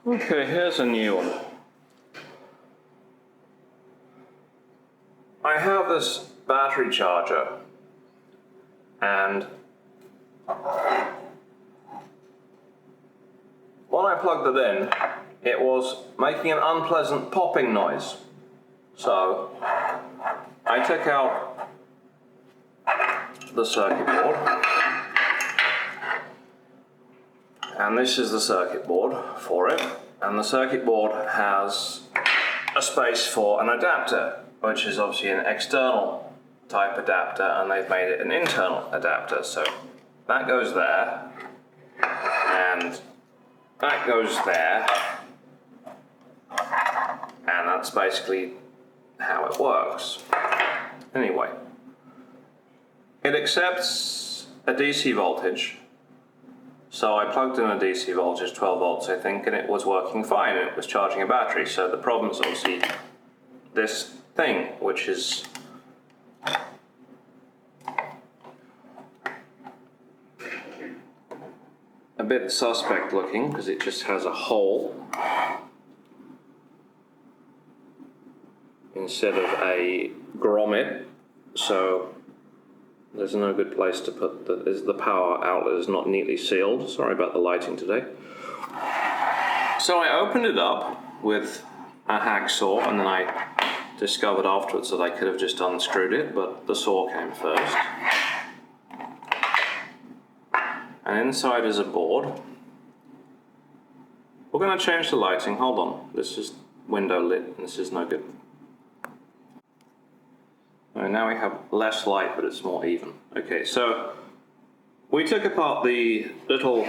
Okay, here's a new one. I have this battery charger, and when I plugged it in, it was making an unpleasant popping noise. So I took out the circuit board, and this is the circuit board for it, and the circuit board has a space for an adapter, which is obviously an external type adapter, and they've made it an internal adapter. So that goes there, and that goes there, and that's basically how it works. Anyway, it accepts a DC voltage, so I plugged in a DC voltage, 12 volts I think, and it was working fine. It was charging a battery, so the problem is obviously this thing, which is a bit suspect looking because it just has a hole instead of a grommet, so there's no good place to put the power outlet is not neatly sealed. Sorry about the lighting today. So I opened it up with a hacksaw, and then I discovered afterwards that I could have just unscrewed it, but the saw came first. And inside is a board. We're going to change the lighting. Hold on. This is window lit, and this is no good. And now we have less light, but it's more even. Okay, so we took apart the little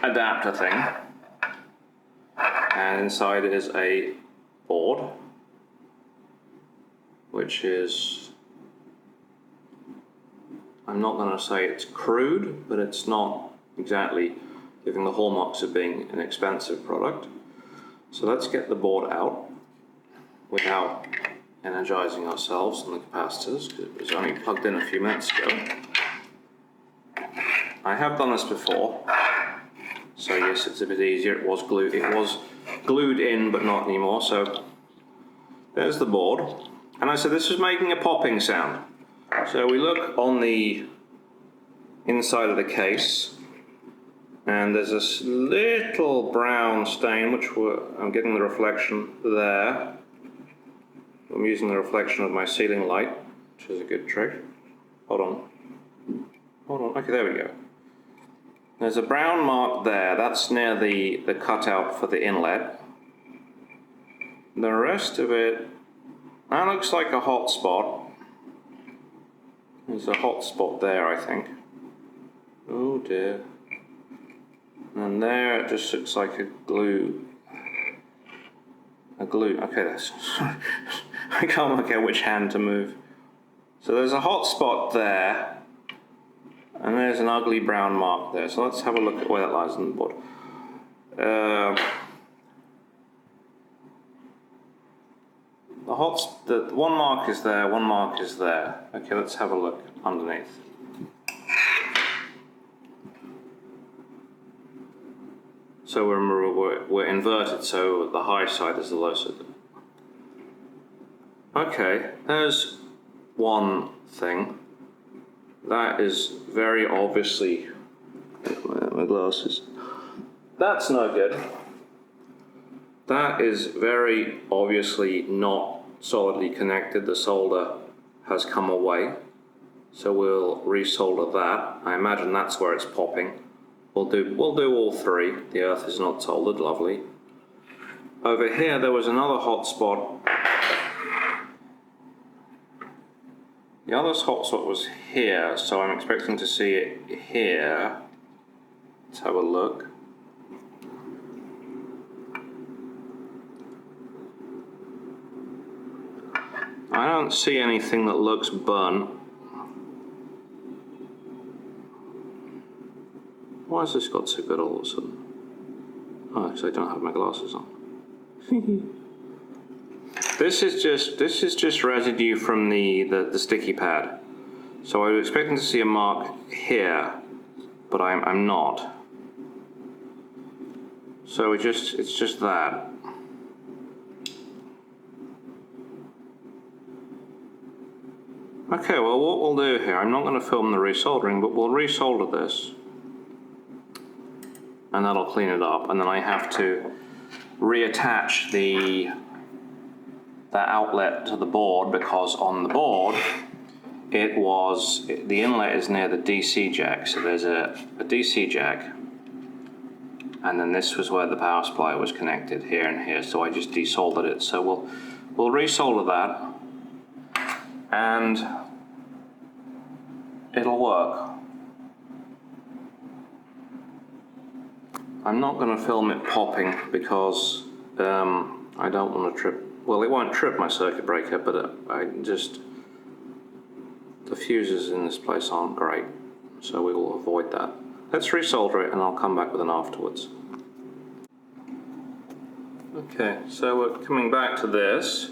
adapter thing, and inside is a board, which is, I'm not going to say it's crude, but it's not exactly giving the hallmarks of being an expensive product. So let's get the board out without energizing ourselves and the capacitors, because it was only plugged in a few minutes ago. I have done this before, so yes, it's a bit easier. It was glued in, but not anymore. So there's the board, and I said this was making a popping sound. So we look on the inside of the case, and there's this little brown stain, which I'm getting the reflection there. I'm using the reflection of my ceiling light, which is a good trick. Hold on. Okay, there we go. There's a brown mark there. That's near the cutout for the inlet. The rest of it, that looks like a hot spot. There's a hot spot there, I think. Oh dear. And there it just looks like a glue. Okay, that's I can't work out which hand to move. So there's a hot spot there, and there's an ugly brown mark there. So let's have a look at where that lies on the board. The one mark is there, one mark is there. Okay, let's have a look underneath. So we're inverted, so the high side is the low side. Okay, there's one thing. That is very obviously, my glasses. That's no good. That is very obviously not solidly connected. The solder has come away. So we'll resolder that. I imagine that's where it's popping. We'll do all three. The earth is not soldered, lovely. Over here there was another hot spot. The other hot spot was here, so I'm expecting to see it here. Let's have a look. I don't see anything that looks burnt. Why has this got so good all of a sudden? Oh, because I don't have my glasses on. This is just residue from the sticky pad. So I was expecting to see a mark here, but I'm not. So it's just that. Okay, well what we'll do here, I'm not going to film the resoldering, but we'll resolder this. And that'll clean it up, and then I have to reattach the outlet to the board, because on the board the inlet is near the DC jack, so there's a DC jack, and then this was where the power supply was connected, here and here, so I just desoldered it. So we'll resolder that, and it'll work. I'm not going to film it popping because I don't want to trip. Well, it won't trip my circuit breaker, but the fuses in this place aren't great, so we will avoid that. Let's resolder it and I'll come back with an afterwards. Okay, so we're coming back to this.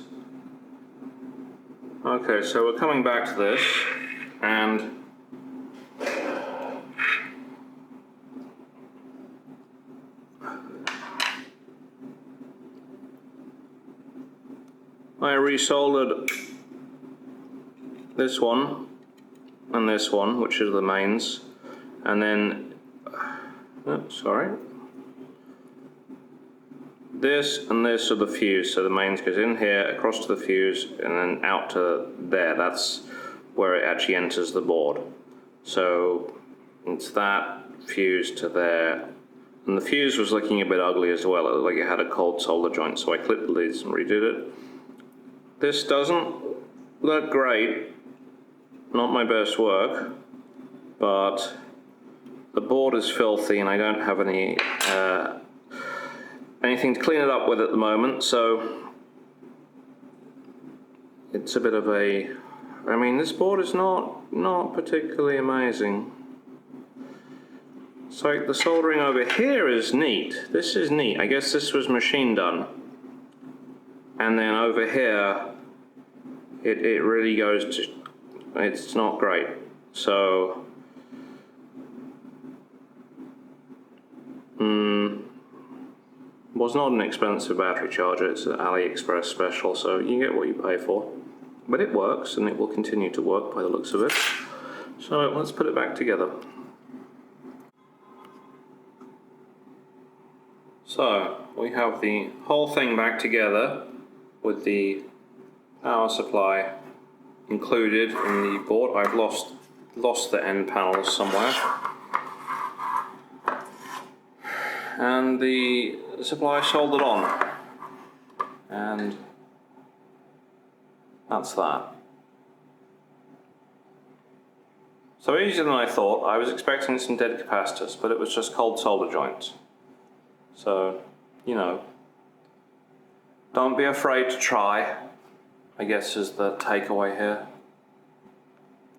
Okay, so we're coming back to this, and I resoldered this one and this one, which are the mains, and then, this and this are the fuse, so the mains goes in here, across to the fuse, and then out to there. That's where it actually enters the board. So it's that fuse to there, and the fuse was looking a bit ugly as well. It looked like it had a cold solder joint, so I clipped the leads and redid it. This doesn't look great, not my best work, but the board is filthy and I don't have anything to clean it up with at the moment, so it's a bit of a, I mean, this board is not particularly amazing. So the soldering over here is neat. This is neat. I guess this was machine done. And then over here, it really goes to, it's not great. So, was not an expensive battery charger. It's an AliExpress special, so you get what you pay for. But it works, and it will continue to work by the looks of it. So let's put it back together. So we have the whole thing back together with the power supply included in the board. I've lost the end panels somewhere, and the supply soldered on, and that's that. So easier than I thought. I was expecting some dead capacitors, but it was just cold solder joints. So, you know, don't be afraid to try, I guess is the takeaway here.